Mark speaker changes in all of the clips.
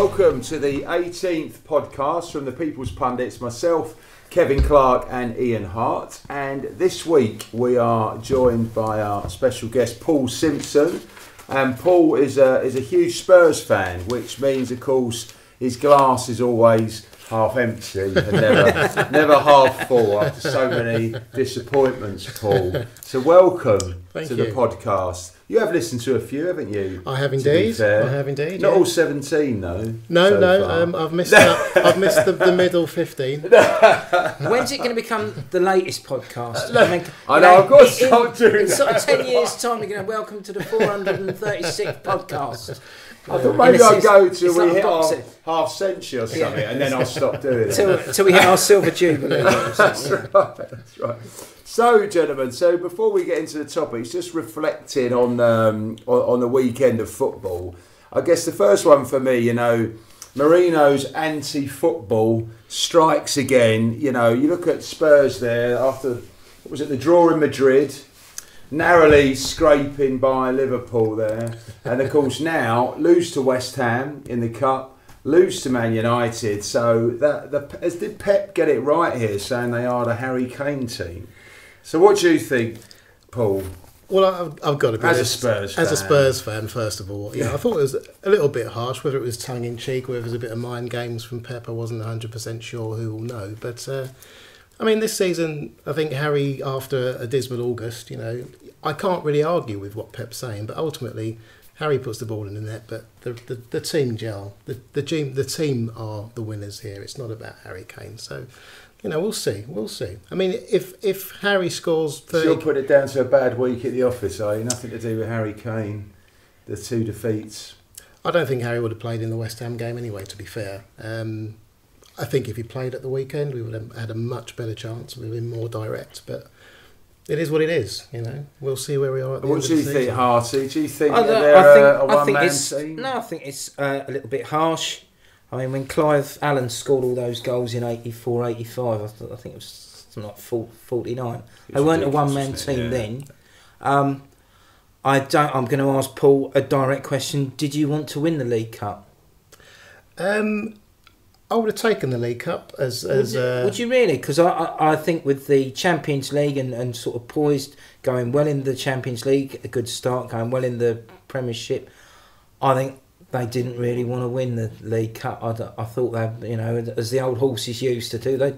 Speaker 1: welcome to the 18th podcast from the People's Pundits. Myself, Kevin Clark and Ian Hart. And this week we are joined by our special guest, Paul Simpson. And Paul is a huge Spurs fan, which means, of course, his glass is always half empty and never half full after so many disappointments, Paul. So welcome to the podcast. You have listened to a few, haven't you?
Speaker 2: I have indeed.
Speaker 1: Not all 17 though.
Speaker 2: No. I've missed the middle 15.
Speaker 3: When's it going to become the latest podcast?
Speaker 1: I know. I've got to stop doing that.
Speaker 3: In sort of 10 years' time, you're going to welcome to the 436th podcast.
Speaker 1: I thought maybe I'd go till we hit our half century or something, and then I'll stop doing it.
Speaker 3: Till we hit our silver jubilee.
Speaker 1: That's right. So, gentlemen, before we get into the topics, just reflecting on the weekend of football. I guess the first one for me, Mourinho's anti-football strikes again. You look at Spurs there after, the draw in Madrid, narrowly scraping by Liverpool there, and of course now lose to West Ham in the Cup, lose to Man United. So did Pep get it right here, saying they are the Harry Kane team? So what do you think, Paul?
Speaker 2: Well, I've got to be
Speaker 1: as a Spurs
Speaker 2: fan, first of all. I thought it was a little bit harsh, whether it was tongue in cheek, whether it was a bit of mind games from Pep. I wasn't 100% sure. Who will know? But this season, I think Harry, after a dismal August, I can't really argue with what Pep's saying. But ultimately, Harry puts the ball in the net. But the team gel, the team are the winners here. It's not about Harry Kane. So. We'll see. I mean, if Harry scores 30...
Speaker 1: You'll put it down to a bad week at the office, are you? Nothing to do with Harry Kane, the two defeats.
Speaker 2: I don't think Harry would have played in the West Ham game anyway, to be fair. I think if he played at the weekend, we would have had a much better chance. We would have been more direct, but it is what it is, We'll see where we are at the end of the season.
Speaker 1: What do you think, Harty? Do you think they're a one-man team?
Speaker 3: No, I think it's a little bit harsh. I mean, when Clive Allen scored all those goals in 84, 85, I think it was something like 49. They weren't a one-man team then. I'm going to ask Paul a direct question. Did you want to win the League Cup?
Speaker 2: I would have taken the League Cup as
Speaker 3: would you really? Because I think with the Champions League and sort of poised, going well in the Champions League, a good start, going well in the Premiership, I think they didn't really want to win the League Cup. I thought they, as the old horses used to do, they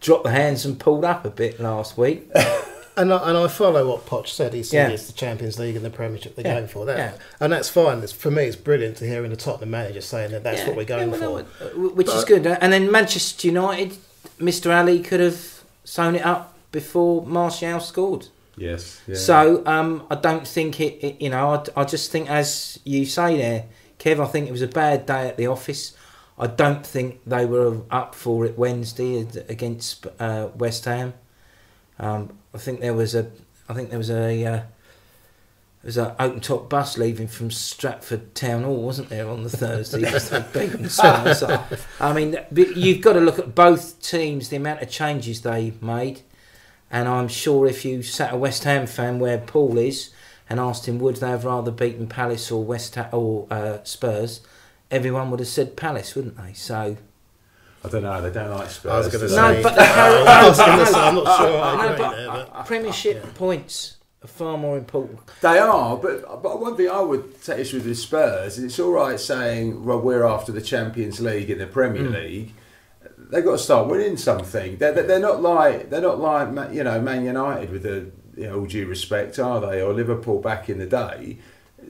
Speaker 3: dropped the hands and pulled up a bit last week.
Speaker 2: and I follow what Poch said. He said it's the Champions League and the Premiership they're going for. And that's fine. For me, it's brilliant to hear in the Tottenham manager saying that's what we're going for.
Speaker 3: Which is good. And then Manchester United, Mr. Ali could have sewn it up before Martial scored.
Speaker 1: Yes. Yeah.
Speaker 3: So I don't think it I just think, as you say there, Kev, I think it was a bad day at the office. I don't think they were up for it Wednesday against West Ham. I think there was an open top bus leaving from Stratford Town Hall, wasn't there, on the Thursday? So, I mean, you've got to look at both teams, the amount of changes they made, and I'm sure if you sat a West Ham fan where Paul is and asked him would they have rather beaten Palace or Spurs, everyone would have said Palace, wouldn't they? So
Speaker 1: I don't know. They don't like Spurs.
Speaker 2: I was going to say.
Speaker 3: No, but
Speaker 2: I'm not sure.
Speaker 3: But Premiership points are far more important.
Speaker 1: They are, but one thing I would take issue with Spurs is it's all right saying, well, we're after the Champions League and the Premier League. They've got to start winning something. They're not like Man United, with all due respect, are they? Or Liverpool back in the day.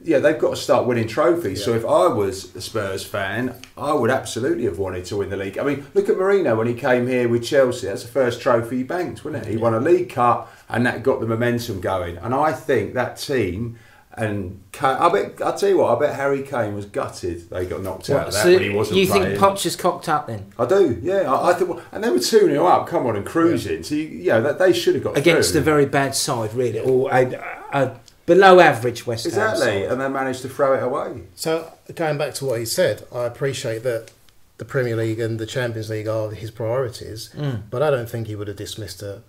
Speaker 1: Yeah, they've got to start winning trophies. Yeah. So if I was a Spurs fan, I would absolutely have wanted to win the league. I mean, look at Mourinho when he came here with Chelsea. That's the first trophy he banked, wasn't it? He won a League Cup, and that got the momentum going. And I think that team, and I tell you what, I bet Harry Kane was gutted they got knocked out of that when he wasn't playing.
Speaker 3: You think Poch is cocked up then?
Speaker 1: I do, yeah. I think, and they were 2-0 up, come on, and cruising. Yeah. So they should have got
Speaker 3: against
Speaker 1: through.
Speaker 3: a very bad side, really, or a below average West Ham
Speaker 1: exactly,
Speaker 3: side.
Speaker 1: And they managed to throw it away.
Speaker 2: So going back to what he said, I appreciate that the Premier League and the Champions League are his priorities, but I don't think he would have dismissed the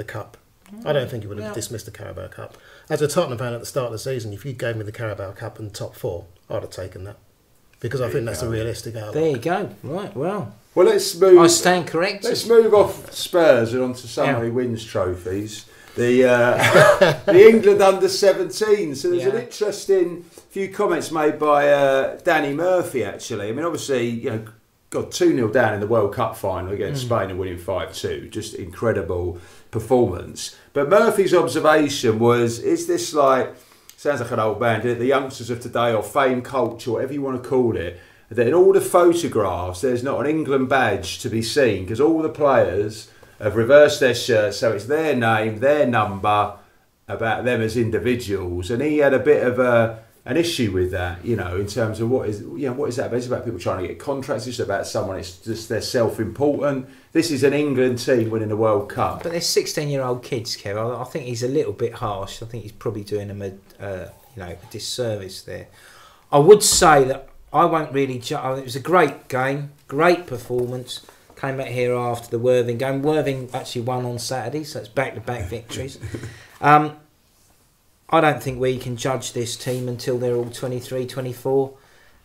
Speaker 2: Cup. I don't think he would have dismissed the Carabao Cup. As a Tottenham fan at the start of the season, if you gave me the Carabao Cup and top four, I'd have taken that. because I think that's a realistic outlook.
Speaker 3: There you go. Right, well,
Speaker 1: let's move.
Speaker 3: I stand corrected.
Speaker 1: Let's move off Spurs and onto someone who wins trophies. The England under-17. So there's an interesting few comments made by Danny Murphy, actually. I mean, obviously, got 2-0 down in the World Cup final against Spain and winning 5-2. Just incredible performance. But Murphy's observation was, is this like, sounds like an old band, the youngsters of today, or fame culture, whatever you want to call it, that in all the photographs there's not an England badge to be seen because all the players have reversed their shirts, so it's their name, their number, about them as individuals. And he had a bit of an issue with that, in terms of what is that about? It's about people trying to get contracts. It's about someone. It's just they're self-important. This is an England team winning the World Cup.
Speaker 3: But they're 16-year-old kids, Kev. I think he's a little bit harsh. I think he's probably doing them a disservice there. I would say that I won't really judge. It was a great game, great performance. Came back here after the Worthing game. Worthing actually won on Saturday, so it's back-to-back victories. I don't think we can judge this team until they're all 23, 24.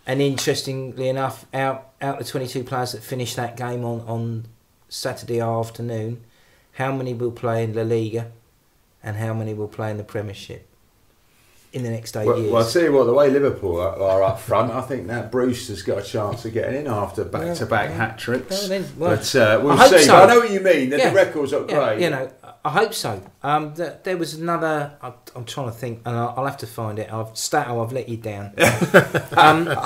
Speaker 3: And interestingly enough, out the 22 players that finished that game on Saturday afternoon, how many will play in La Liga and how many will play in the Premiership in the next 8 years?
Speaker 1: Well, I'll tell you what, the way Liverpool are up front, I think that Brewster's got a chance of getting in after back-to-back hat-tricks. But we'll see.
Speaker 3: So.
Speaker 1: But I know what you mean, that the record's not great.
Speaker 3: I hope so. There was another. I'm trying to think, and I'll have to find it. I've let you down.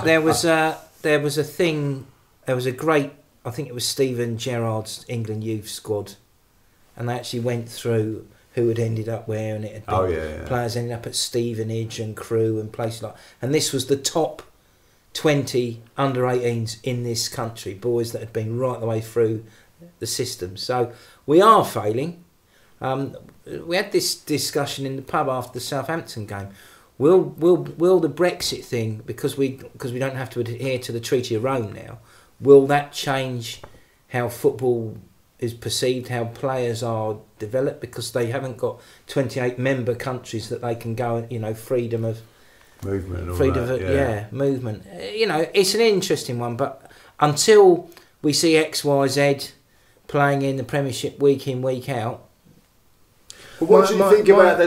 Speaker 3: There was a thing. There was a great. I think it was Steven Gerrard's England youth squad, and they actually went through who had ended up where, and it had been players ended up at Stevenage and Crewe and places like. And this was the top 20 under-18s in this country, boys that had been right the way through the system. So we are failing. We had this discussion in the pub after the Southampton game. Will the Brexit thing, because we don't have to adhere to the Treaty of Rome now, will that change how football is perceived, how players are developed, because they haven't got 28 member countries that they can go, freedom of
Speaker 1: movement, and all
Speaker 3: freedom
Speaker 1: that,
Speaker 3: of movement. It's an interesting one, but until we see XYZ playing in the Premiership week in, week out.
Speaker 1: What do you think about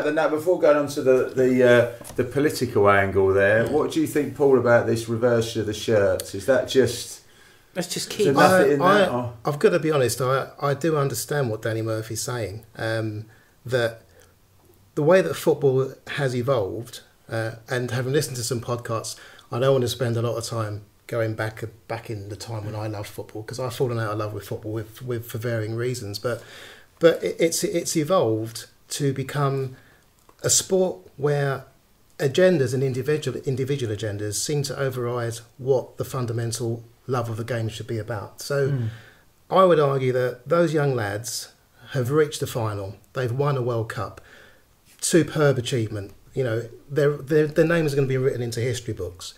Speaker 1: the before going on to the political angle there? What do you think, Paul, about this reversion of the shirts? Is that just?
Speaker 3: Let's just keep.
Speaker 2: I've got to be honest. I do understand what Danny Murphy's saying. That the way that football has evolved, and having listened to some podcasts, I don't want to spend a lot of time going back in the time when I loved football, because I've fallen out of love with football for varying reasons, but it's evolved to become a sport where agendas and individual agendas seem to override what the fundamental love of the game should be about. So I would argue that those young lads have reached the final. They've won a World Cup. Superb achievement. Their name is going to be written into history books.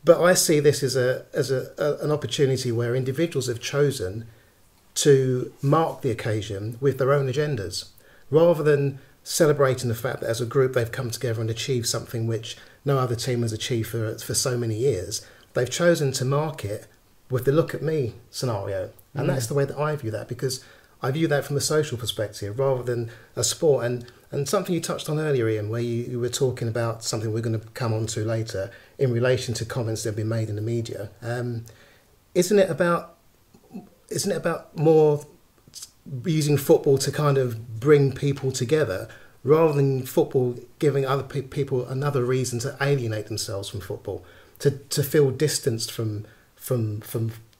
Speaker 2: But I see this as an opportunity where individuals have chosen to mark the occasion with their own agendas, rather than celebrating the fact that as a group they've come together and achieved something which no other team has achieved for so many years. They've chosen to mark it with the look at me scenario. And that's the way that I view that, because I view that from a social perspective rather than a sport. And something you touched on earlier, Ian, where you were talking about something we're going to come on to later in relation to comments that have been made in the media. Isn't it about more using football to kind of bring people together, rather than football giving other people another reason to alienate themselves from football, to feel distanced from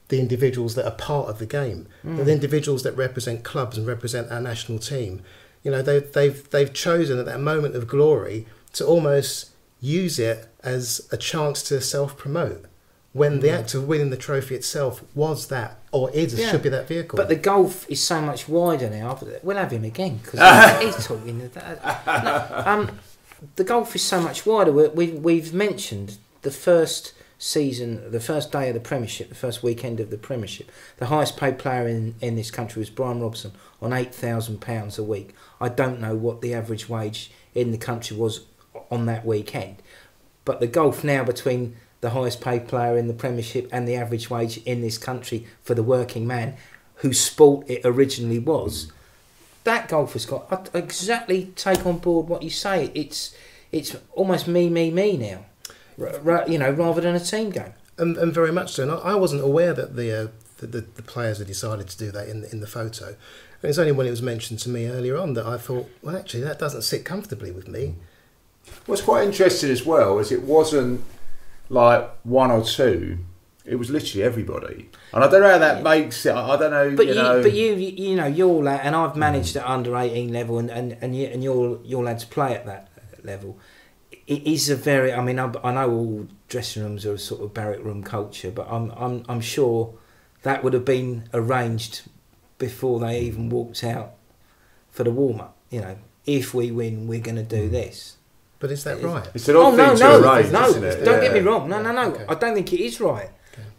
Speaker 2: the individuals that are part of the game, the individuals that represent clubs and represent our national team? They've chosen at that moment of glory to almost use it as a chance to self-promote, when the act of winning the trophy itself was that, or should be that vehicle.
Speaker 3: But the gulf is so much wider now. We'll have him again, because he's talking. The gulf is so much wider. We've mentioned the first season, the first day of the Premiership, the first weekend of the Premiership. The highest paid player in this country was Brian Robson on £8,000 a week. I don't know what the average wage in the country was on that weekend, but the gulf now between the the highest paid player in the Premiership and the average wage in this country for the working man, whose sport it originally was. That golfer's got I exactly take on board what you say. It's almost me now, rather than a team game.
Speaker 2: And very much so. And I wasn't aware that the players had decided to do that in the photo. And it's only when it was mentioned to me earlier on that I thought, well, actually, that doesn't sit comfortably with me.
Speaker 1: What's quite interesting as well is it wasn't like one or two. It was literally everybody, and I don't know how that makes it. I don't know.
Speaker 3: But your lad, and I've managed at under 18 level, and your lads play at that level. It is a very. I mean, I know all dressing rooms are a sort of barrack room culture, but I'm sure that would have been arranged before they even walked out for the warm up. If we win, we're going to do this.
Speaker 2: But is that right?
Speaker 1: It's an odd thing to arrange, isn't it?
Speaker 3: Don't get me wrong. No. Okay. I don't think it is right.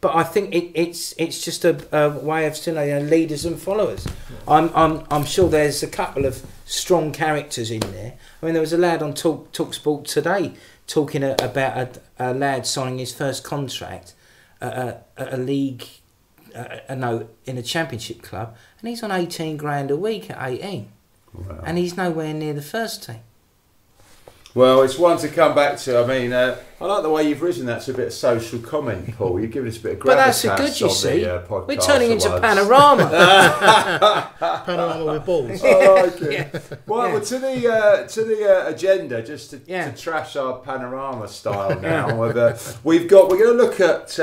Speaker 3: But I think it's just a way of leaders and followers. I'm sure there's a couple of strong characters in there. I mean, there was a lad on Talksport today talking about a lad signing his first contract at a league, in a championship club, and he's on 18 grand a week at 18, wow. And he's nowhere near the first team.
Speaker 1: Well, it's one to come back to. I mean, I like the way you've risen that to a bit of social comment, Paul. You've given us a bit of gravitas.
Speaker 3: But that's a good, you see. We're turning into
Speaker 1: once.
Speaker 3: Panorama.
Speaker 2: Panorama with balls.
Speaker 1: Oh, okay. Yeah. Well, to the agenda, just to trash our Panorama style now. We're going to look at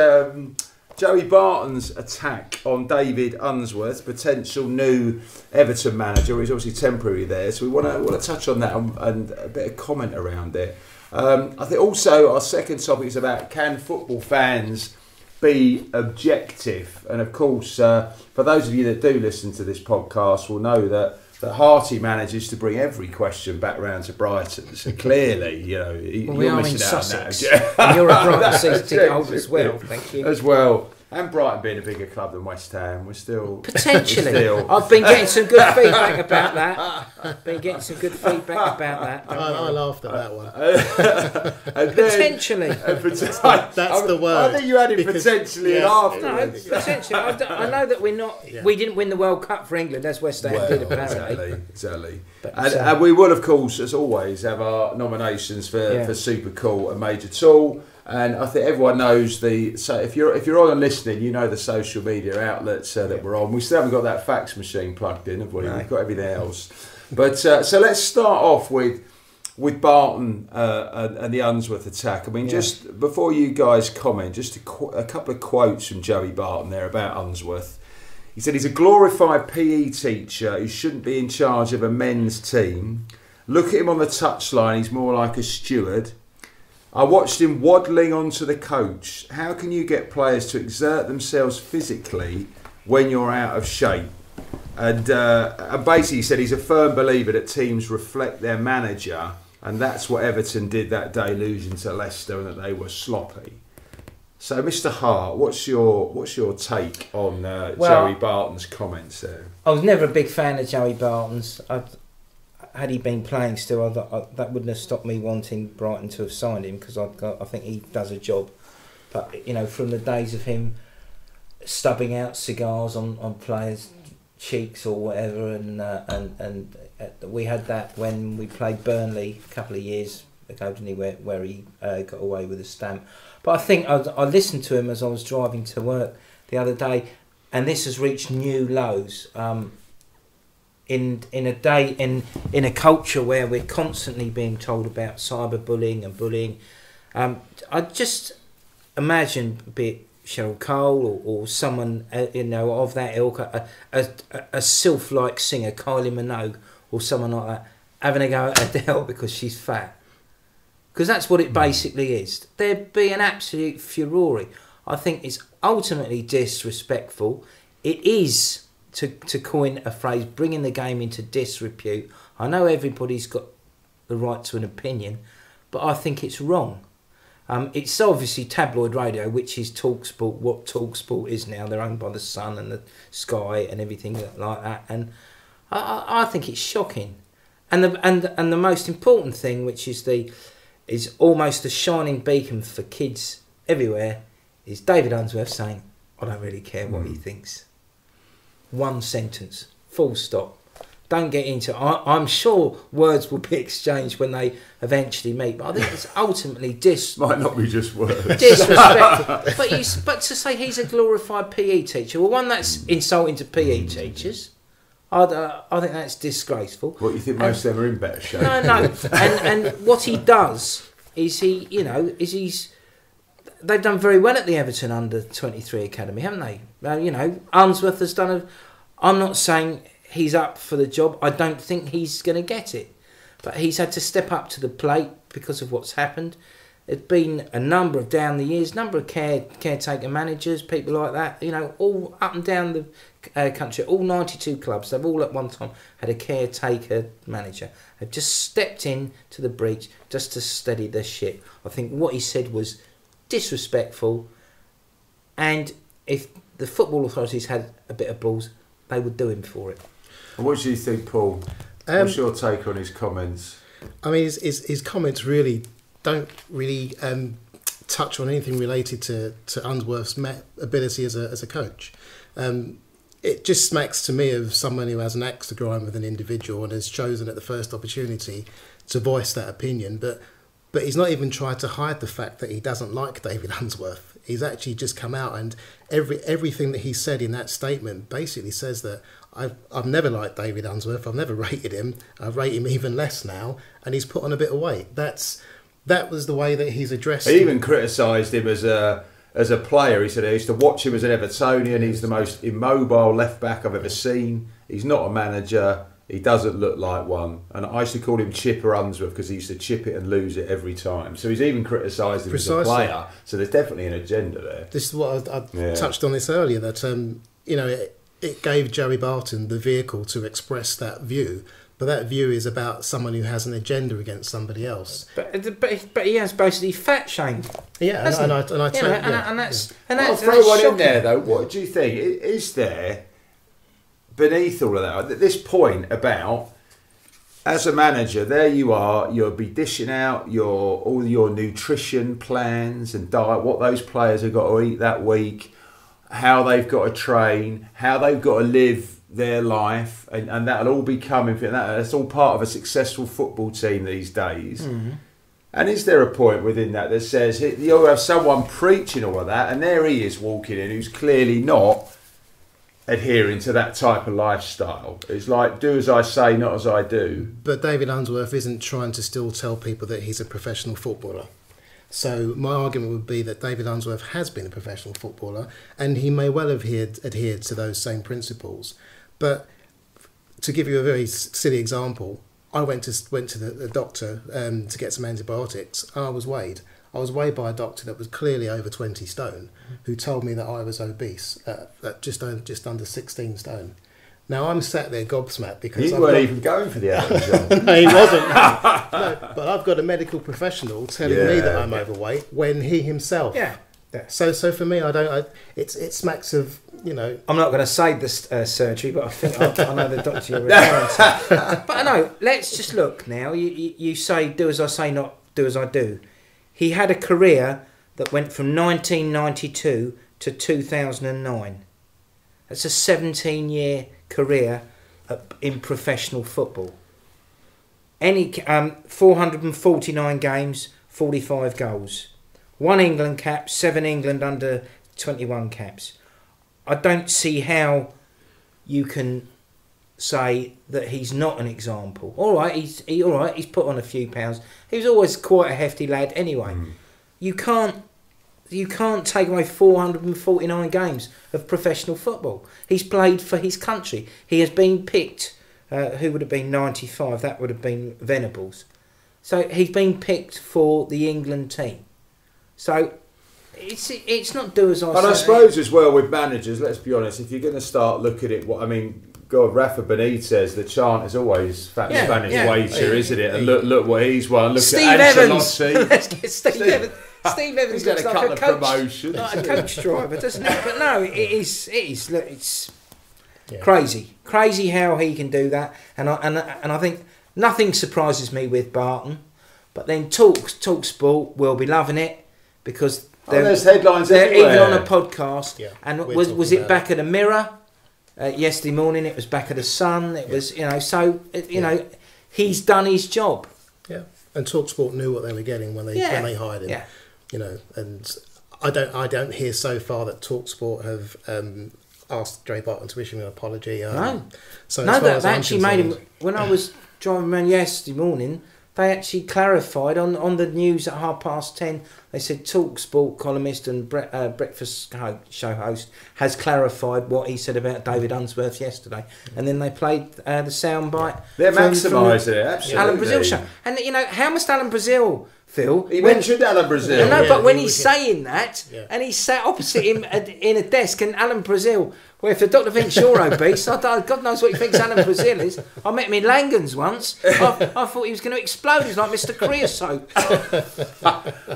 Speaker 1: Joey Barton's attack on David Unsworth, potential new Everton manager. He's obviously temporary there, so we want to touch on that and a bit of comment around it. I think also our second topic is about, can football fans be objective? And of course, for those of you that do listen to this podcast will know that Harty manages to bring every question back round to Brighton. So clearly, you're missing out on that.
Speaker 3: And you're a Brighton season ticket holder as well. Thank you.
Speaker 1: As well. And Brighton being a bigger club than West Ham, we're still...
Speaker 3: Potentially. I've been getting some good feedback about that.
Speaker 2: I laughed at that one.
Speaker 3: Potentially.
Speaker 2: That's the word.
Speaker 1: I think you added potentially and afterwards.
Speaker 3: No, potentially. I know that we're not... Yeah. We didn't win the World Cup for England, as West Ham did, apparently.
Speaker 1: Exactly. And we will, of course, as always, have our nominations for Super Cool and Major Tool. And I think everyone knows so if you're on and listening, you know the social media outlets that we're on. We still haven't got that fax machine plugged in, have we? No. We've got everything else. But so let's start off with Barton and the Unsworth attack. I mean, just before you guys comment, just a couple of quotes from Joey Barton there about Unsworth. He said he's a glorified PE teacher who shouldn't be in charge of a men's team. Look at him on the touchline, he's more like a steward. I watched him waddling onto the coach. How can you get players to exert themselves physically when you're out of shape? And basically he said he's a firm believer that teams reflect their manager, and that's what Everton did that day, losing to Leicester, and that they were sloppy. So, Mr. Hart, what's your take on Joey Barton's comments there?
Speaker 3: I was never a big fan of Joey Barton's. Had he been playing still, that wouldn't have stopped me wanting Brighton to have signed him, because I think he does a job. But from the days of him stubbing out cigars on players' cheeks or whatever, and we had that when we played Burnley a couple of years ago, didn't he, where he got away with a stamp. But I think I listened to him as I was driving to work the other day, and this has reached new lows. In a culture where we're constantly being told about cyberbullying and bullying, I just imagine, be it Cheryl Cole or someone of that ilk, a sylph-like singer, Kylie Minogue or someone like that, having a go at Adele because she's fat, because that's what it basically is. There'd be an absolute furore. I think it's ultimately disrespectful. It is, to coin a phrase, bringing the game into disrepute. I know everybody's got the right to an opinion, but I think it's wrong. It's obviously tabloid radio, which is TalkSport, what TalkSport is now. They're owned by the Sun and the Sky and everything like that, and I think it's shocking. And the most important thing, which is almost a shining beacon for kids everywhere is David Unsworth saying, I don't really care what he thinks. One sentence, full stop. Don't get into I'm sure words will be exchanged when they eventually meet, but I think it's ultimately
Speaker 1: might not be just words.
Speaker 3: Disrespectful. But to say he's a glorified PE teacher, well, one, that's insulting to PE teachers. I think that's disgraceful.
Speaker 1: What, you think most of them are in better shape?
Speaker 3: No. And what he does is they've done very well at the Everton under-23 academy, haven't they? Unsworth has done I'm not saying he's up for the job. I don't think he's going to get it. But he's had to step up to the plate because of what's happened. There's been a number of, down the years, number of caretaker managers, people like that, all up and down the country, all 92 clubs, they've all at one time had a caretaker manager. They've just stepped in to the breach just to steady their ship. I think what he said was disrespectful, and if the football authorities had a bit of balls, they would do him for it.
Speaker 1: And what do you think, Paul? What's your take on his comments? I
Speaker 2: mean, his comments really don't really touch on anything related to Unsworth's ability as a coach. It just smacks to me of someone who has an axe to grind with an individual and has chosen at the first opportunity to voice that opinion. But he's not even tried to hide the fact that he doesn't like David Unsworth. He's actually just come out, and everything that he said in that statement basically says that I've never liked David Unsworth. I've never rated him. I rate him even less now, and he's put on a bit of weight. That was the way that he's addressed.
Speaker 1: He even criticised him as a player. He said I used to watch him as an Evertonian. He's the most immobile left back I've ever seen. He's not a manager. He doesn't look like one. And I used to call him Chipper Unsworth because he used to chip it and lose it every time. So he's even criticised him as a player. So there's definitely an agenda there.
Speaker 2: This is what I touched on this earlier, that it gave Joey Barton the vehicle to express that view. But that view is about someone who has an agenda against somebody else.
Speaker 3: But he has basically fat shamed.
Speaker 2: Yeah, and that's
Speaker 1: I'll throw one in there though. What do you think? Is there, beneath all of that, at this point about, as a manager, there you are, you'll be dishing out all your nutrition plans and diet, what those players have got to eat that week, how they've got to train, how they've got to live their life, and that'll all be coming from that. That's all part of a successful football team these days. Mm-hmm. And is there a point within that says you'll have someone preaching all of that, and there he is walking in, who's clearly not adhering to that type of lifestyle? It's like, do as I say, not as I do.
Speaker 2: But David Unsworth isn't trying to still tell people that he's a professional footballer. So my argument would be that David Unsworth has been a professional footballer, and he may well have adhered to those same principles. But to give you a very silly example, I went to the doctor to get some antibiotics, and I was weighed. I was weighed by a doctor that was clearly over 20 stone, who told me that I was obese at just under 16 stone. Now I'm sat there gobsmacked because
Speaker 1: you weren't even going for the average.
Speaker 2: No, he wasn't. No, but I've got a medical professional telling me that I'm overweight when he himself.
Speaker 3: Yeah.
Speaker 2: So for me, it smacks of,
Speaker 3: I'm not going to say this surgery, but I think I know the doctor you're referring to. But I know. Let's just look now. You say, do as I say, not do as I do. He had a career that went from 1992 to 2009. That's a 17-year career in professional football. 449 games, 45 goals. 1 England cap, 7 England under 21 caps. I don't see how you can say that he's not an example. All right, he's put on a few pounds. He was always quite a hefty lad anyway. Mm. You can't take away 449 games of professional football. He's played for his country. He has been picked. Who would have been 95? That would have been Venables. So he's been picked for the England team. So it's not do as I say.
Speaker 1: And I suppose as well with managers, let's be honest, if you're going to start looking at God, Rafa Benitez, the chant is always fat Spanish waiter, isn't it? And look what he's won. Look
Speaker 3: Steve
Speaker 1: at
Speaker 3: Evans.
Speaker 1: Ancelotti.
Speaker 3: Let's get Steve Evans. Steve Evans
Speaker 1: got
Speaker 3: looks
Speaker 1: a couple
Speaker 3: like
Speaker 1: of promotions.
Speaker 3: like a coach driver, doesn't it? But no, it is. Look, it's crazy how he can do that. And I think nothing surprises me with Barton. But then Talk Sport will be loving it because
Speaker 1: There's headlines
Speaker 3: they're
Speaker 1: everywhere.
Speaker 3: even on a podcast.
Speaker 2: Yeah,
Speaker 3: And
Speaker 2: we're
Speaker 3: was
Speaker 2: talking
Speaker 3: it back of the Mirror yesterday morning? It was back of the Sun. It was, so you know, he's done his job.
Speaker 2: Yeah, and TalkSport knew what they were getting when they hired him.
Speaker 3: Yeah.
Speaker 2: You know, and I don't hear so far that TalkSport have asked Dre Barton to issue an apology.
Speaker 3: No,
Speaker 2: so
Speaker 3: no,
Speaker 2: as far
Speaker 3: they
Speaker 2: as I'm
Speaker 3: actually made him.
Speaker 2: concerned-
Speaker 3: When I was driving around yesterday morning, they actually clarified on the news at 10:30. They said TalkSport columnist and breakfast show host has clarified what he said about David Unsworth yesterday, and then they played the soundbite.
Speaker 1: They're
Speaker 3: from
Speaker 1: maximising it, absolutely.
Speaker 3: Alan Brazil show, and you know how must Alan Brazil feel?
Speaker 1: He mentioned Alan Brazil.
Speaker 3: No,
Speaker 2: Yeah,
Speaker 3: but when
Speaker 2: he
Speaker 3: he's
Speaker 2: was-
Speaker 3: saying that, and he's sat opposite him in a desk, and Alan Brazil, where if the doctor thinks you're obese, God knows what he thinks Alan Brazil is. I met him in Langan's once. I thought he was going to explode. He's like Mr. Creosote.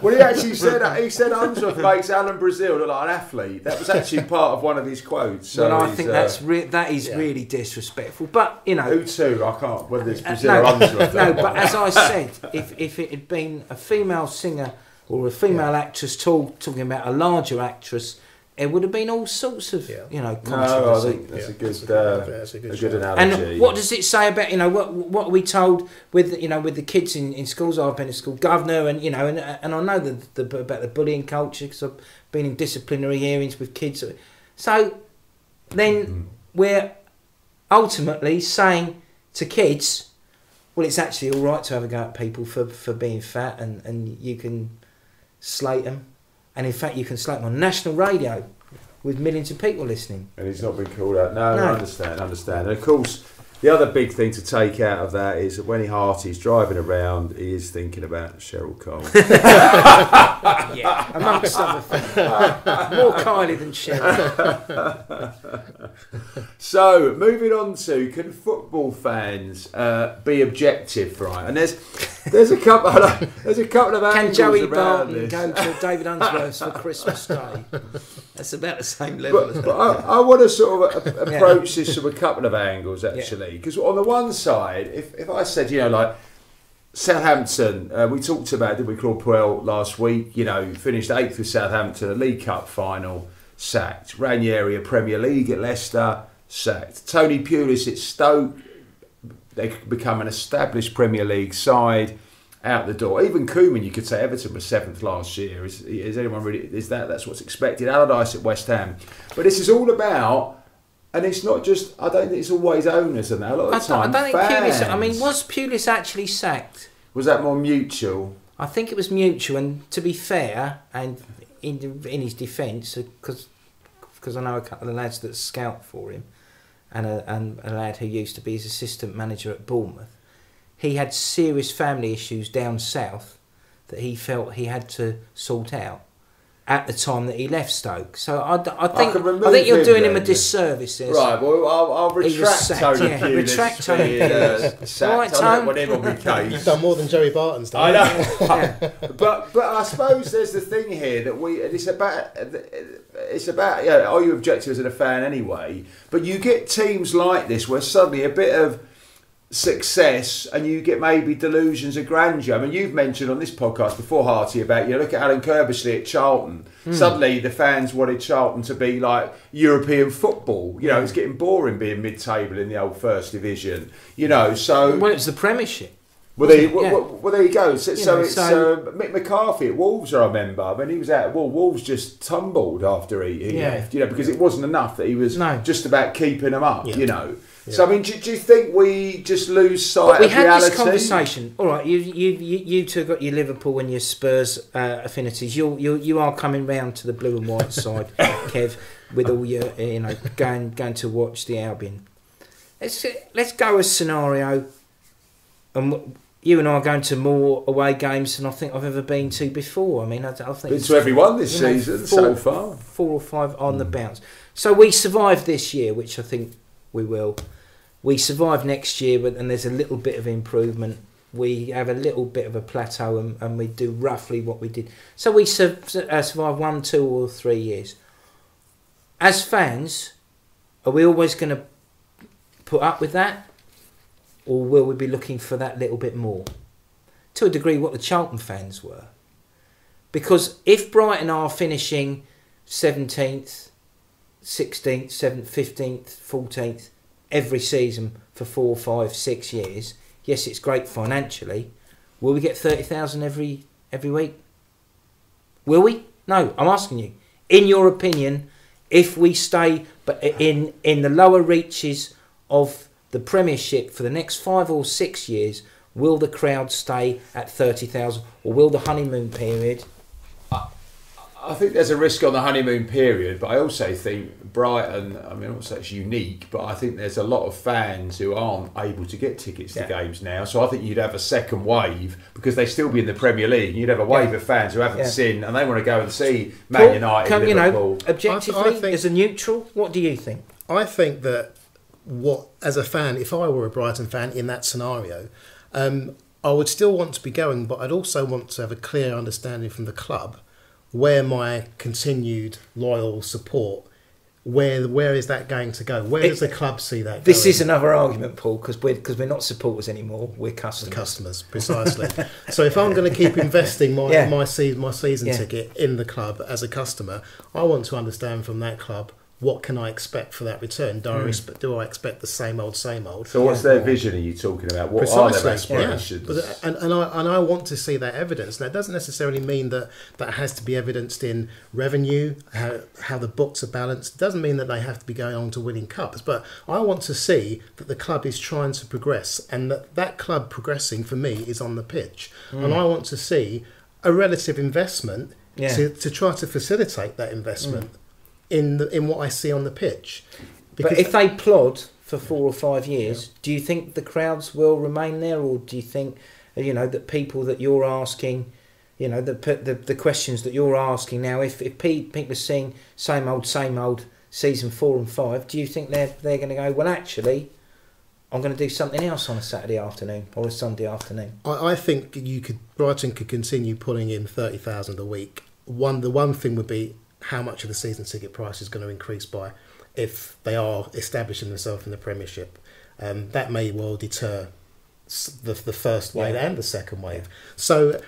Speaker 1: Well, he said Unsworth makes Alan Brazil look like an athlete. That was actually part of one of his quotes. So
Speaker 3: Well, I think that is really disrespectful. But you know,
Speaker 1: who too? I can't. Whether it's Brazil
Speaker 3: no,
Speaker 1: or Unsworth.
Speaker 3: no. But as I said, if it had been a female singer or a female actress talking about a larger actress, it would have been all sorts of
Speaker 1: No, I
Speaker 3: controversy.
Speaker 1: think that's
Speaker 2: that's
Speaker 1: a
Speaker 2: a
Speaker 1: good
Speaker 2: good
Speaker 1: analogy.
Speaker 3: And what does it say about what are we told with with the kids in schools? I've been to school governor, and and I know about the bullying culture because I've been in disciplinary hearings with kids. So then we're ultimately saying to kids, well, it's actually all right to have a go at people for being fat, and you can slate them, and in fact you can slate them on national radio with millions of people listening.
Speaker 1: And he's not been called out. No, I understand. And of course, the other big thing to take out of that is that when Harty's driving around, he is thinking about Cheryl Cole.
Speaker 3: Yeah, amongst other things. More Kylie than Cheryl.
Speaker 1: So, moving on to, can football fans be objective, right? And there's a couple of
Speaker 3: Can
Speaker 1: angles
Speaker 3: Joey
Speaker 1: around
Speaker 3: Barton
Speaker 1: this.
Speaker 3: go to David Unsworth's for Christmas Day? That's about the same level.
Speaker 1: But I want to sort of approach this from a couple of angles, actually. Because on the one side, if I said, like Southampton, we talked about, did we, Claude Puel last week, finished 8th with Southampton, a League Cup final, sacked. Ranieri, a Premier League at Leicester, sacked. Tony Pulis at Stoke, they become an established Premier League side, out the door. Even Koeman, you could say Everton was 7th last year. Is anyone really? That's what's expected. Allardyce at West Ham. But this is all about, and it's not just. I don't think it's always owners and that. A lot of the time,
Speaker 3: I don't think
Speaker 1: fans.
Speaker 3: Pulis. I mean, was Pulis actually sacked?
Speaker 1: Was that more mutual?
Speaker 3: I think it was mutual. And to be fair, and in his defence, because I know a couple of lads that scout for him, and a lad who used to be his assistant manager at Bournemouth. He had serious family issues down south that he felt he had to sort out at the time that he left Stoke. So I think you're doing him a disservice there.
Speaker 1: Right, well, I'll retract Tony Pulis.
Speaker 3: Retract Tony Pulis.
Speaker 1: Right,
Speaker 3: Tone.
Speaker 1: whatever on the case.
Speaker 2: You've done more than Joey Barton's done.
Speaker 1: I know. But I suppose there's the thing here that it's about are you objective as a fan anyway? But you get teams like this where suddenly a bit of success and you get maybe delusions of grandeur. I mean, you've mentioned on this podcast before, Harty, about look at Alan Curbishley at Charlton. Suddenly the fans wanted Charlton to be like European football. It's getting boring being mid-table in the old First Division. So
Speaker 3: well, it's the Premiership.
Speaker 1: Well, there you go. So it's
Speaker 3: so
Speaker 1: Mick McCarthy at Wolves, I remember. I mean, he was out. Well, Wolves just tumbled after he left, because it wasn't enough that he was just about keeping them up,
Speaker 2: Yeah.
Speaker 1: So, I mean, do you think we just lose sight of reality?
Speaker 3: We had this conversation. All right, you two got your Liverpool and your Spurs affinities. You are coming round to the blue and white side, Kev, with all your going to watch the Albion. Let's go a scenario, and you and I are going to more away games than I think I've ever been to before. I mean, I think
Speaker 1: been to every one this season so far.
Speaker 3: 4 or 5 on the bounce. So we survived this year, which I think we will. We survive next year, and there's a little bit of improvement. We have a little bit of a plateau, and we do roughly what we did. So we survive 1, 2 or 3 years. As fans, are we always going to put up with that? Or will we be looking for that little bit more? To a degree, what the Charlton fans were. Because if Brighton are finishing 17th, 16th, 7th, 15th, 14th every season for 4, 5, 6 years, yes, it's great financially. Will we get 30,000 every week? Will we? No, I'm asking you. In your opinion, if we stay but in the lower reaches of the Premiership for the next 5 or 6 years, will the crowd stay at 30,000, or will the honeymoon period?
Speaker 1: I think there's a risk on the honeymoon period, but I also think Brighton, I mean, I won't say it's unique, but I think there's a lot of fans who aren't able to get tickets to games now. So I think you'd have a second wave, because they still be in the Premier League. You'd have a wave of fans who haven't seen, and they want to go and see Man United, Liverpool.
Speaker 3: Objectively,
Speaker 2: I think,
Speaker 3: as a neutral, what do you think?
Speaker 2: I think that as a fan, if I were a Brighton fan in that scenario, I would still want to be going, but I'd also want to have a clear understanding from the club where my continued loyal support, where is that going to go? Where does the club see that going?
Speaker 3: This is another argument, Paul, because we're not supporters anymore, we're customers.
Speaker 2: Customers, precisely. So if I'm going to keep investing my season ticket in the club as a customer, I want to understand from that club, what can I expect for that return? Do I expect the same old?
Speaker 1: So what's their vision are you talking about? What are their aspirations?
Speaker 2: Yeah. And I want to see that evidence. Now, it doesn't necessarily mean that has to be evidenced in revenue, how the books are balanced. It doesn't mean that they have to be going on to winning cups. But I want to see that the club is trying to progress, and that club progressing, for me, is on the pitch. And I want to see a relative investment to try to facilitate that investment in what I see on the pitch.
Speaker 3: Because but if they plod for 4 or 5 years, do you think the crowds will remain there, or do you think, that people that you're asking, the questions that you're asking now, if people are seeing same old season 4 and 5, do you think they're going to go, well, actually, I'm going to do something else on a Saturday afternoon or a Sunday afternoon?
Speaker 2: I think Brighton could continue pulling in 30,000 a week. The one thing would be how much of the season ticket price is going to increase by if they are establishing themselves in the Premiership. That may well deter the first wave and the second wave. So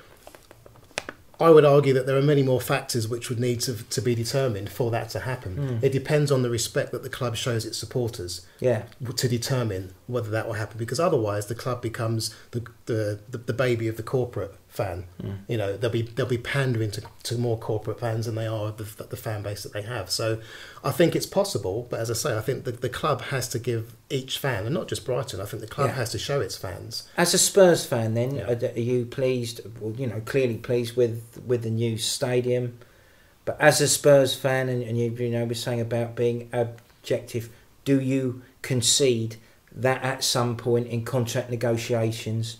Speaker 2: I would argue that there are many more factors which would need to be determined for that to happen. It depends on the respect that the club shows its supporters to determine whether that will happen, because otherwise the club becomes the baby of the corporate fan. They'll be pandering to more corporate fans than they are the fan base that they have. So I think it's possible, but as I say, I think the club has to give each fan, and not just Brighton, I think the club has to show its fans.
Speaker 3: As a Spurs fan then, are you pleased, clearly pleased with the new stadium? But as a Spurs fan, and you were saying about being objective, do you concede that at some point in contract negotiations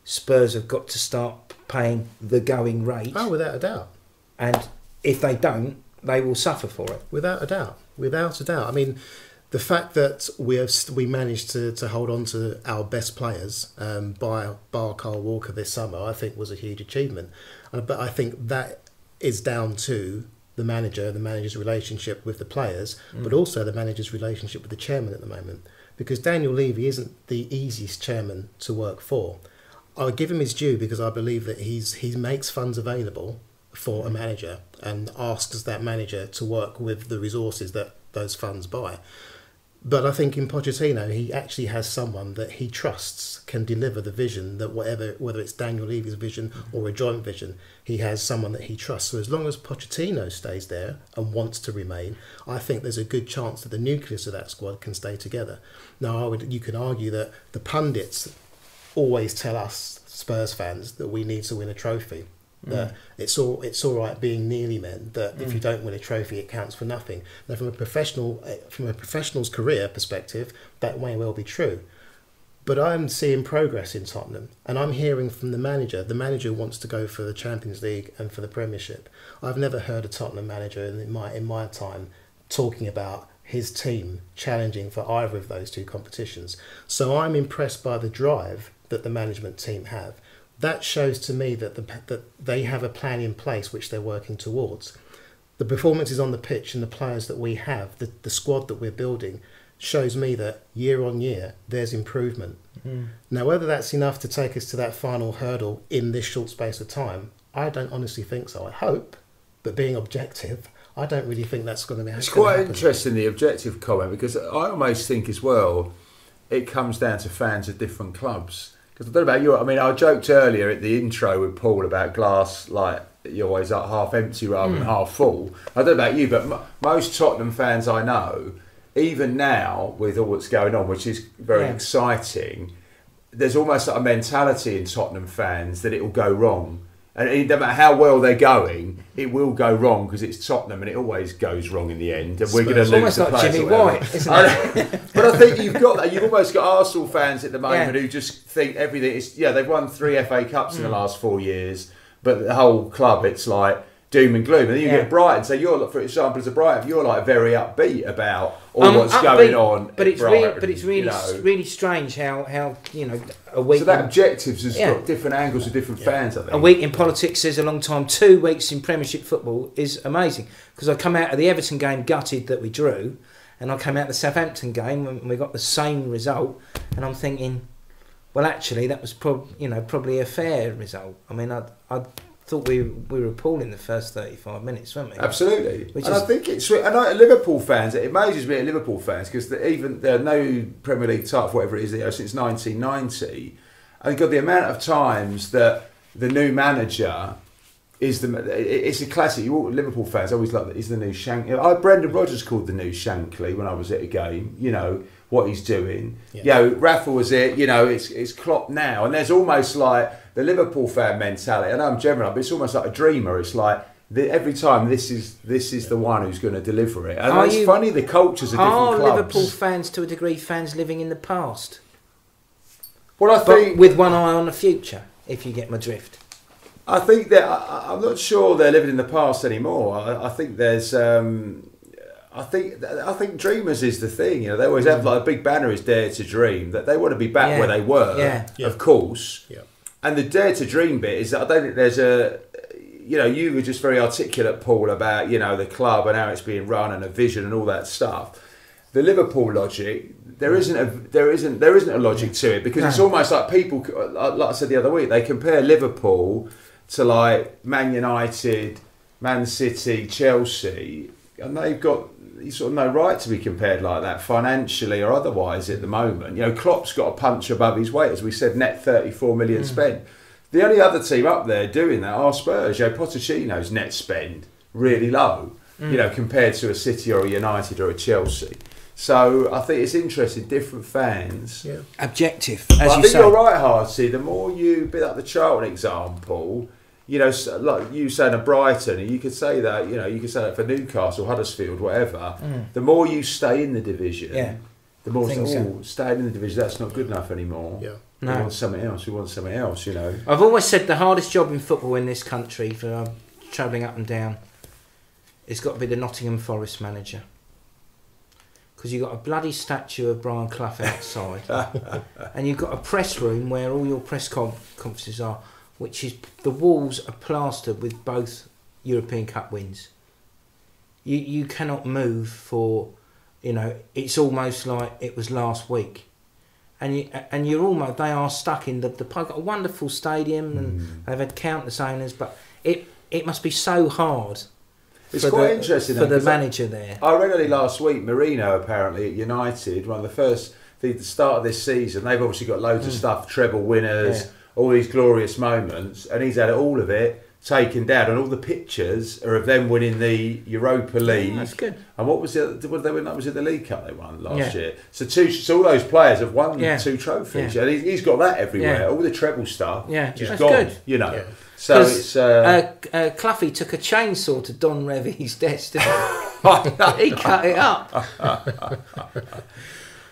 Speaker 3: Spurs have got to start paying the going rate?
Speaker 2: Oh, without a doubt.
Speaker 3: And if they don't, they will suffer for it.
Speaker 2: Without a doubt. I mean, the fact that we managed to hold on to our best players, bar Carl Walker this summer, I think was a huge achievement. But I think that is down to the manager's relationship with the players, but also the manager's relationship with the chairman at the moment. Because Daniel Levy isn't the easiest chairman to work for. I give him his due, because I believe that he makes funds available for a manager and asks that manager to work with the resources that those funds buy. But I think in Pochettino, he actually has someone that he trusts can deliver the vision, that whether it's Daniel Levy's vision or a joint vision, he has someone that he trusts. So as long as Pochettino stays there and wants to remain, I think there's a good chance that the nucleus of that squad can stay together. Now, you can argue that the pundits always tell us Spurs fans that we need to win a trophy. That it's all right being nearly men. That if you don't win a trophy, it counts for nothing. Now, from a professional's career perspective, that may well be true. But I'm seeing progress in Tottenham, and I'm hearing from the manager. The manager wants to go for the Champions League and for the Premiership. I've never heard a Tottenham manager in my time talking about his team challenging for either of those two competitions. So I'm impressed by the drive that the management team have. That shows to me that they have a plan in place which they're working towards. The performances on the pitch and the players that we have, the squad that we're building, shows me that year on year there's improvement. Now, whether that's enough to take us to that final hurdle in this short space of time, I don't honestly think so. I hope, but being objective, I don't really think that's going to be.
Speaker 1: It's quite interesting, the objective comment, because I almost think as well it comes down to fans of different clubs. Because I don't know about you. I mean, I joked earlier at the intro with Paul about glass, like you're always like half empty rather than half full. I don't know about you, but most Tottenham fans I know, even now with all that's going on, which is very exciting, there's almost like a mentality in Tottenham fans that it will go wrong. And no matter how well they're going, it will go wrong because it's Tottenham, and it always goes wrong in the end. And we're going to lose the players.
Speaker 3: Jimmy White, isn't it?
Speaker 1: But I think you've got that. You've almost got Arsenal fans at the moment who just think everything is. Yeah, they've won 3 FA Cups in the last 4 years, but the whole club, it's like doom and gloom. And then you get Brighton. So you're, for example, as a Brighton, you're like very upbeat about all what's going on.
Speaker 3: But it's
Speaker 1: Brighton,
Speaker 3: really strange how a week.
Speaker 1: So that objectives has got different angles of different fans. I think
Speaker 3: a week in politics is a long time. 2 weeks in Premiership football is amazing, because I come out of the Everton game gutted that we drew, and I came out of the Southampton game when we got the same result, and I'm thinking, well, actually, that was probably a fair result. I mean, I thought we were appalling the first 35 minutes, weren't we?
Speaker 1: Absolutely. I think it's... And Liverpool fans, it amazes me at Liverpool fans, because there are no Premier League title, whatever it is, since 1990. And got the amount of times that the new manager is it's a classic. Liverpool fans always like that. He's the new Shankly. Brendan Rodgers called the new Shankly when I was at a game. You know what he's doing. Rafa was it. It's Klopp now, and there's almost like the Liverpool fan mentality. I know I'm general, but it's almost like a dreamer. It's like every time this is the one who's going to deliver it. And it's funny, the cultures of different clubs.
Speaker 3: Are Liverpool fans to a degree fans living in the past?
Speaker 1: Well, I think
Speaker 3: with one eye on the future, if you get my drift.
Speaker 1: I think that I'm not sure they're living in the past anymore. I think there's. I think dreamers is the thing. They always have like a big banner is Dare to Dream. That they want to be back where they were, of course. Yeah. And the Dare to Dream bit is that I don't think there's a. You were just very articulate, Paul, about the club and how it's being run and a vision and all that stuff. The Liverpool logic, there isn't a logic to it, because it's almost like people, like I said the other week, they compare Liverpool to like Man United, Man City, Chelsea, and they've got sort of no right to be compared like that financially or otherwise at the moment. Klopp's got a punch above his weight, as we said, net 34 million spent. The only other team up there doing that are Spurs. Pochettino's net spend really low, compared to a City or a United or a Chelsea. So I think it's interesting, different fans. Yeah.
Speaker 3: Objective,
Speaker 1: as I think you're right, Hartsey. The more you build up the Charlton example, like you saying at Brighton, and you could say that, you could say that for Newcastle, Huddersfield, whatever. The more you stay in the division, the more staying in the division, that's not good enough anymore. Yeah. No. We want something else.
Speaker 3: I've always said the hardest job in football in this country, for travelling up and down, it's got to be the Nottingham Forest manager. Because you've got a bloody statue of Brian Clough outside, and you've got a press room where all your press conferences are, which is the walls are plastered with both European Cup wins. You cannot move for, it's almost like it was last week, and you're almost, they are stuck in they've got a wonderful stadium and they've had countless owners, but it must be so hard.
Speaker 1: It's quite interesting
Speaker 3: for the manager there.
Speaker 1: I read only last week, Mourinho apparently at United, one of the first, the start of this season, they've obviously got loads of stuff, treble winners, all these glorious moments, and he's had all of it taken down, and all the pictures are of them winning the Europa League.
Speaker 3: That's good.
Speaker 1: And what was it? What did they win? That was it, the League Cup they won last year. So all those players have won 2 trophies. And he's got that everywhere. All the treble stuff, just gone. Good. Yeah. So it's
Speaker 3: Cloughie took a chainsaw to Don Revie's desk. He cut it up.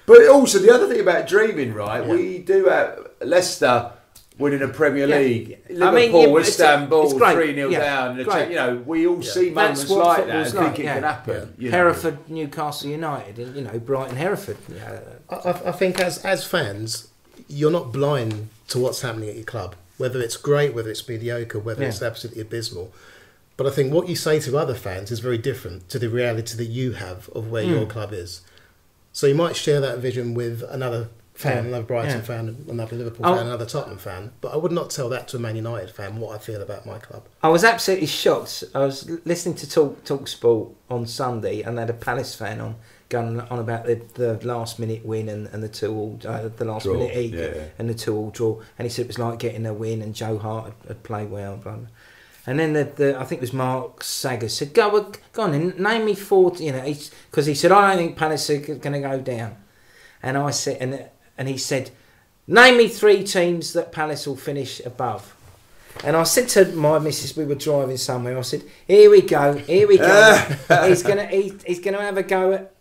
Speaker 1: But also the other thing about dreaming, right? We do have Leicester winning a Premier League. Liverpool, Istanbul, 3-0 down. We all see moments like that and think it can happen.
Speaker 3: Hereford, Newcastle United, and Brighton, Hereford.
Speaker 2: I think as fans, you're not blind to what's happening at your club. Whether it's great, whether it's mediocre, whether it's absolutely abysmal. But I think what you say to other fans is very different to the reality that you have of where your club is. So you might share that vision with another fan, another Brighton fan, another Liverpool fan, another Tottenham fan. But I would not tell that to a Man United fan what I feel about my club.
Speaker 3: I was absolutely shocked. I was listening to Talk Sport on Sunday, and they had a Palace fan on going on about the last minute win and the 2-2 the last minute egg and the 2-2 draw, and he said it was like getting a win, and Joe Hart had played well, blah, blah. And then I think it was Mark Sager said, go on, and name me 4. Because he said, I don't think Palace are going to go down, and I said, and he said, name me 3 teams that Palace will finish above. And I said to my missus, we were driving somewhere, I said, here we go. he's gonna have a go at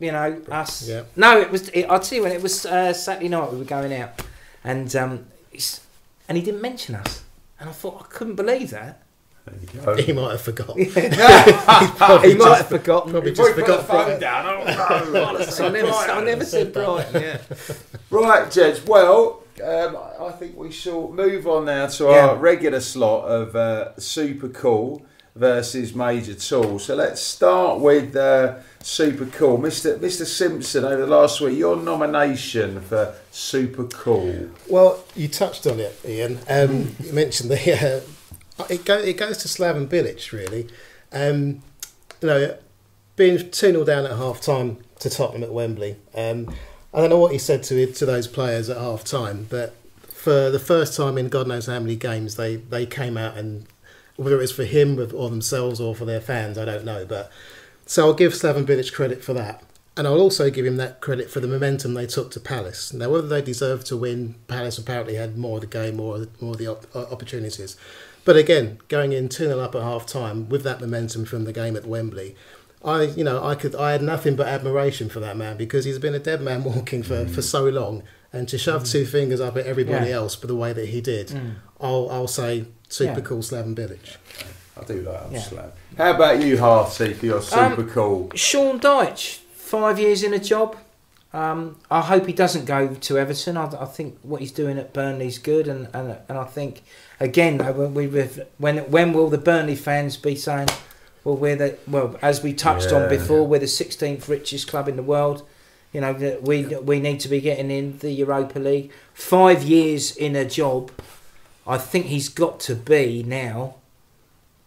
Speaker 3: us. Yeah. No, I'll tell you when, it was Saturday night we were going out, and he didn't mention us, and I thought, I couldn't believe that.
Speaker 2: He might have forgotten.
Speaker 3: He might have forgotten.
Speaker 2: Probably just forgot
Speaker 1: the phone down.
Speaker 3: I never said Brighton. Yeah.
Speaker 1: Right, Jez. Well, I think we shall move on now to our regular slot of Super Cool versus Major Tool. So let's start with Super Cool. Mr. Simpson, over the last week, your nomination for Super Cool.
Speaker 2: Well, you touched on it, Ian. You mentioned the... It goes to Slaven Bilic, really. Being 2-0 down at half-time to Tottenham at Wembley. I don't know what he said to those players at half-time, but for the first time in God knows how many games, they came out, and whether it was for him or themselves or for their fans, I don't know. But so I'll give Slaven Bilic credit for that. And I'll also give him that credit for the momentum they took to Palace. Now, whether they deserved to win, Palace apparently had more of the game, more of the opportunities. But again, going in 2-0 up at half time with that momentum from the game at Wembley, I had nothing but admiration for that man, because he's been a dead man walking for so long, and to shove 2 fingers up at everybody else for the way that he did, I'll say super cool Slaven Bilic.
Speaker 1: I do like Slav. How about you, Harty, for your super cool?
Speaker 3: Sean Dyche, 5 years in a job. I hope he doesn't go to Everton. I think what he's doing at Burnley is good, and I think again, when will the Burnley fans be saying, well, as we touched on before, we're the 16th richest club in the world. We need to be getting in the Europa League. 5 years in a job, I think he's got to be now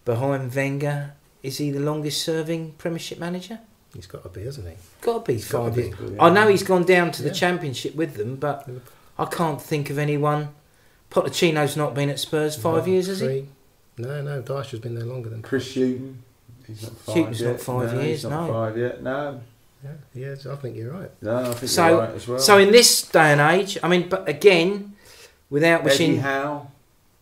Speaker 3: behind Wenger. Is he the longest serving Premiership manager?
Speaker 2: He's got to be, hasn't he?
Speaker 3: Got to be 5 years. I know he's gone down to the Championship with them, but I can't think of anyone. Pochettino's not been at Spurs 5 years, has he?
Speaker 2: No, Dyche has been there longer than
Speaker 1: Chris Hughton. He's not 5
Speaker 3: Hughton's
Speaker 1: yet.
Speaker 3: not 5 years,
Speaker 1: He's not 5 yet, no.
Speaker 2: Yeah, I think you're right.
Speaker 1: No, I think you're right as well.
Speaker 3: So in this day and age, I mean, but again, without wishing...
Speaker 1: Eddie Howe.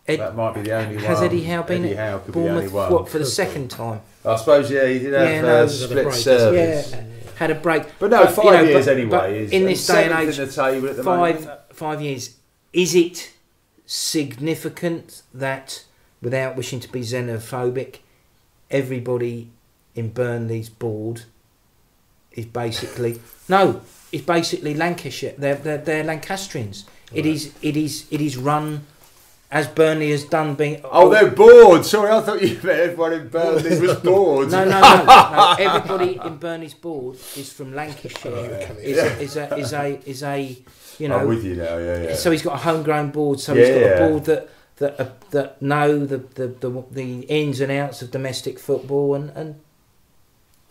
Speaker 1: That might be the only one.
Speaker 3: Has Eddie Howe been at Bournemouth, what, for the second time?
Speaker 1: I suppose, he did have split service.
Speaker 3: Yeah, had a break.
Speaker 1: But no, 5 years anyway.
Speaker 3: In this day and age,
Speaker 1: the table at the
Speaker 3: 5 years. Is it significant that, without wishing to be xenophobic, everybody in Burnley's board is basically... No, it's basically Lancashire. They're Lancastrians. Right. It is run... As Burnley has done,
Speaker 1: they're bored. Sorry, I thought you meant everyone in Burnley was bored.
Speaker 3: No. Everybody in Burnley's board is from Lancashire. Is a
Speaker 1: I'm with you now. Yeah.
Speaker 3: So he's got a homegrown board. So he's got a board that know the ins and outs of domestic football, and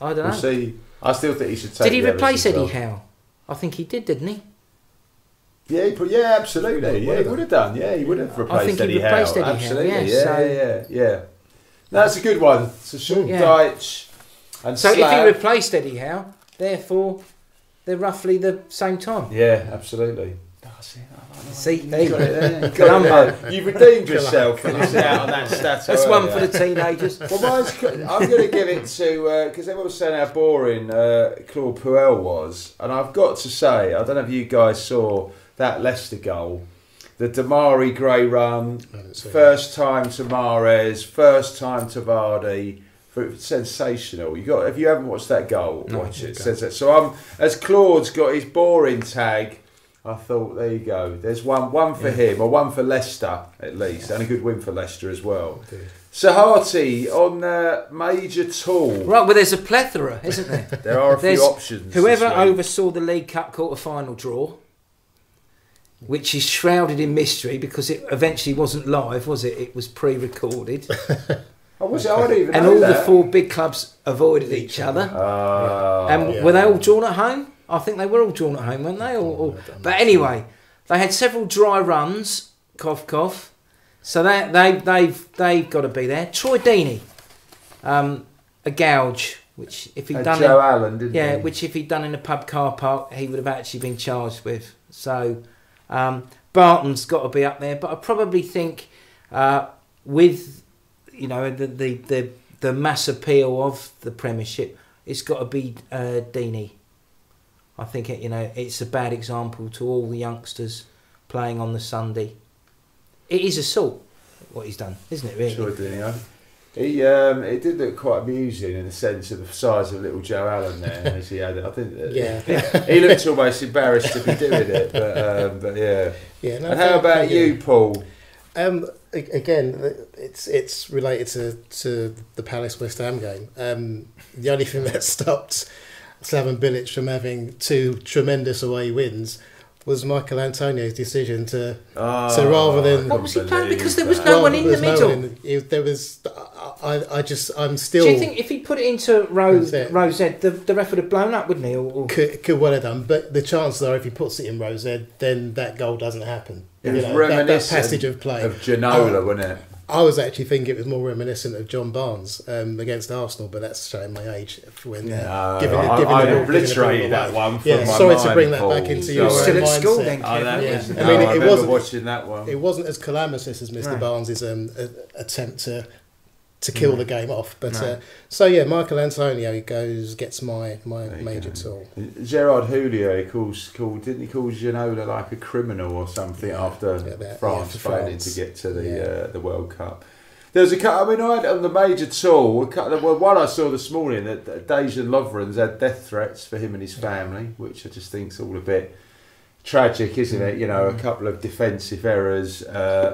Speaker 3: I don't know.
Speaker 1: We'll see. I still think he should take.
Speaker 3: Did he replace Eddie Howe? I think he did, didn't he?
Speaker 1: Yeah, absolutely. Yeah, he would have done. Yeah, he would have replaced Eddie Howe. Absolutely. Yeah. No, that's a good one. So Sean Dyche and
Speaker 3: so if he replaced Eddie Howe, therefore they're roughly the same time.
Speaker 1: Yeah, absolutely.
Speaker 3: See,
Speaker 1: Columbo, you've redeemed yourself when you sit out on that stat.
Speaker 3: That's one for the teenagers.
Speaker 1: Well, I'm going to give it to, because everyone was saying how boring Claude Puel was, and I've got to say, I don't know if you guys saw that Leicester goal, the Damari Gray run, first time to Mahrez, first time to Vardy, sensational. If you haven't watched that goal, watch it. So as Claude's got his boring tag, I thought, there you go. There's one for him, or one for Leicester at least, and a good win for Leicester as well. So Harty on Major Tool.
Speaker 3: Right, well, there's a plethora, isn't there?
Speaker 1: There are a few options.
Speaker 3: Whoever oversaw the League Cup quarter-final draw. which is shrouded in mystery because it eventually wasn't live, was it? It was pre-recorded.
Speaker 1: Oh, was it? I didn't even
Speaker 3: And
Speaker 1: know
Speaker 3: all the
Speaker 1: that.
Speaker 3: 4 big clubs avoided each other. And
Speaker 2: Yeah.
Speaker 3: were they all drawn at home? I think they were all drawn at home, weren't they? But anyway, they had several dry runs. Cough, cough. So they've got to be there. Troy Deeney, a gouge, which if he'd done
Speaker 1: Joe Allen, didn't he?
Speaker 3: which if he'd done in a pub car park, he would have actually been charged with. So Barton's got to be up there, but I probably think with the mass appeal of the Premiership, it's got to be Deeney. I think it's a bad example to all the youngsters playing on the Sunday. It is assault what he's done, isn't it? Really?
Speaker 1: Sure, didn't he? It did look quite amusing in the sense of the size of little Joe Allen there, as he had it. I think that he looked almost embarrassed to be doing it, but yeah.
Speaker 2: Yeah. No,
Speaker 1: And how about you, Paul?
Speaker 2: Again, it's related to the Palace West Ham game. The only thing that stopped Slaven Bilic from having 2 tremendous away wins was Michael Antonio's decision to rather than
Speaker 3: What was he playing? Because there was no one in the middle.
Speaker 2: There was. I'm still.
Speaker 3: Do you think if he put it into Rosette, the ref would have blown up, wouldn't he? Or
Speaker 2: could well have done, but the chances are if he puts it in Rosette, then that goal doesn't happen.
Speaker 1: It was
Speaker 2: that
Speaker 1: reminiscent
Speaker 2: passage of play
Speaker 1: of Ginola, wasn't it?
Speaker 2: I was actually thinking it was more reminiscent of John Barnes against Arsenal, but that's showing my age. When
Speaker 1: I obliterated that one from my
Speaker 2: sorry
Speaker 1: mind,
Speaker 2: to bring that
Speaker 1: Paul.
Speaker 2: back into
Speaker 3: You're
Speaker 2: your
Speaker 3: still at
Speaker 2: mindset.
Speaker 3: school then,
Speaker 1: Oh, that
Speaker 3: Kevin.
Speaker 1: was,
Speaker 2: Yeah.
Speaker 1: no,
Speaker 2: I mean,
Speaker 1: I
Speaker 2: it
Speaker 1: remember
Speaker 2: wasn't-
Speaker 1: watching that one.
Speaker 2: It wasn't as calamitous as Mr.
Speaker 3: No.
Speaker 2: Barnes' attempt to kill the game off, but Michael Antonio gets my major tool.
Speaker 1: Gerard Houllier didn't he call Ginola like a criminal or something after France failing to get to the World Cup? There was a couple. I mean, I had on the major tour. One I saw this morning that Dejan Lovren's had death threats for him and his family, which I just think's all a bit tragic, isn't it? A couple of defensive errors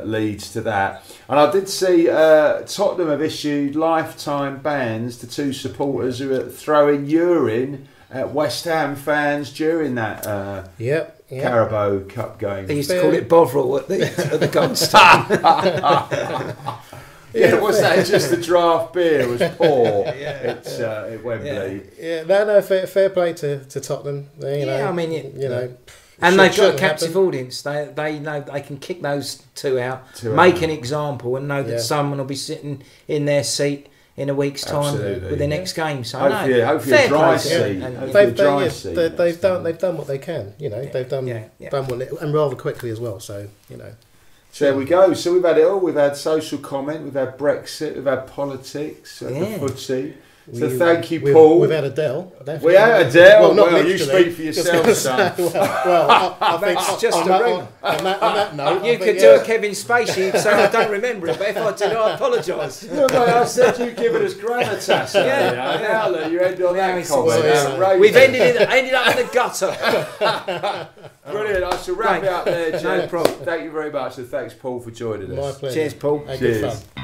Speaker 1: leads to that. And I did see Tottenham have issued lifetime bans to 2 supporters who are throwing urine at West Ham fans during that Carabao Cup game.
Speaker 3: They used to call it Bovril at the Goldstone.
Speaker 1: Was that just the draft beer was poor at Wembley?
Speaker 2: Fair play to Tottenham.
Speaker 3: And they've got a captive audience. They know they can kick those 2 out, make an example, and know that someone will be sitting in their seat in a week's time with their next game. So
Speaker 1: hopefully a dry seat.
Speaker 2: They've done what they can. They've done what and rather quickly as well. So
Speaker 1: So there we go. So we've had it all. We've had social comment. We've had Brexit. We've had politics. The footy. So thank you, Paul.
Speaker 2: We've had Adele.
Speaker 1: We had Adele.
Speaker 2: Well,
Speaker 1: you speak for yourself, son.
Speaker 2: I think
Speaker 3: That's just a rumour.
Speaker 2: On that note,
Speaker 3: You could do a Kevin Spacey and say I don't remember it, but if I did, I apologise.
Speaker 1: No, mate, I said you giving us gravitas. Now look, you end on that comment.
Speaker 3: We've ended up in the gutter.
Speaker 1: Brilliant. I shall wrap it up there, Jen.
Speaker 3: No problem.
Speaker 1: Thank you very much, and thanks, Paul, for joining us.
Speaker 2: My pleasure.
Speaker 3: Cheers, Paul.
Speaker 2: Good
Speaker 1: Cheers.
Speaker 2: fun.